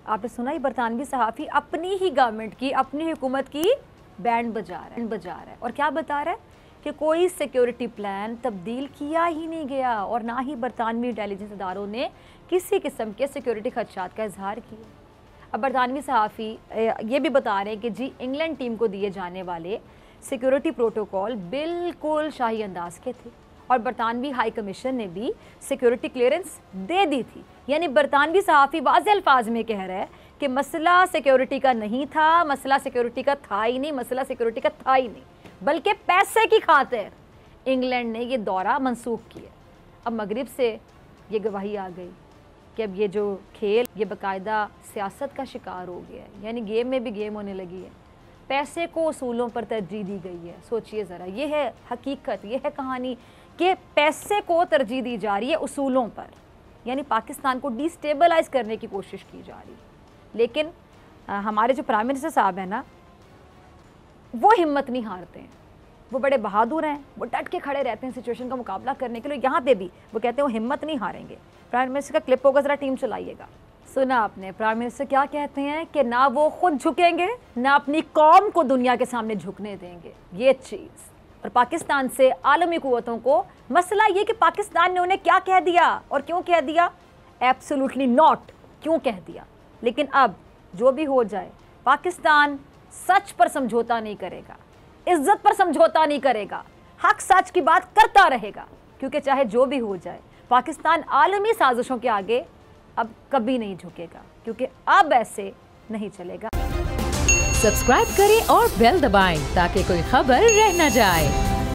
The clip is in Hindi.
आपने सुना ही, बरतानवी सहाफ़ी अपनी ही गवर्नमेंट की, अपनी हुकूमत की बैंड बजा रहा है और क्या बता रहा है कि कोई सिक्योरिटी प्लान तब्दील किया ही नहीं गया और ना ही बरतानवी इंटेलिजेंस इदारों ने किसी किस्म के सिक्योरिटी खदशात का इजहार किया। अब बरतानवी सहाफ़ी ये भी बता रहे हैं कि जी इंग्लैंड टीम को दिए जाने वाले सिक्योरिटी प्रोटोकॉल बिल्कुल शाही अंदाज के थे और बरतानवी हाई कमीशन ने भी सिक्योरिटी क्लियरेंस दे दी थी। यानी बरतानवी सहाफ़ी वाज़ेह अल्फाज में कह रहा है कि मसला सिक्योरिटी का नहीं था, मसला सिक्योरिटी का था ही नहीं, मसला सिक्योरिटी का था ही नहीं, बल्कि पैसे की खातिर इंग्लैंड ने ये दौरा मनसूख किया। अब मगरिब से ये गवाही आ गई कि अब ये जो खेल ये बाकायदा सियासत का शिकार हो गया है, यानी गेम में भी गेम होने लगी है। पैसे को उसूलों पर तरजीह दी गई है। सोचिए ज़रा, ये है हकीकत, ये है कहानी कि पैसे को तरजीह दी जा रही है उसूलों पर, यानी पाकिस्तान को डिस्टेबलाइज करने की कोशिश की जा रही है। लेकिन हमारे जो प्राइम मिनिस्टर साहब हैं ना, वो हिम्मत नहीं हारते हैं, वो बड़े बहादुर हैं, वो डट के खड़े रहते हैं सिचुएशन का मुकाबला करने के लिए। यहाँ पे भी वो कहते हैं वो हिम्मत नहीं हारेंगे। प्राइम मिनिस्टर का क्लिप होगा, ज़रा टीम चलाइएगा। सुना आपने प्राइम मिनिस्टर क्या कहते हैं कि ना वो खुद झुकेंगे ना अपनी कौम को दुनिया के सामने झुकने देंगे, ये चीज़। और पाकिस्तान से आलमी कुव्वतों को मसला ये कि पाकिस्तान ने उन्हें क्या कह दिया और क्यों कह दिया, एब्सोल्युटली नॉट, क्यों कह दिया। लेकिन अब जो भी हो जाए, पाकिस्तान सच पर समझौता नहीं करेगा, इज्जत पर समझौता नहीं करेगा, हक सच की बात करता रहेगा, क्योंकि चाहे जो भी हो जाए पाकिस्तान आलमी साजिशों के आगे अब कभी नहीं झुकेगा, क्योंकि अब ऐसे नहीं चलेगा। सब्सक्राइब करें और बेल दबाएं ताकि कोई खबर रह न जाए।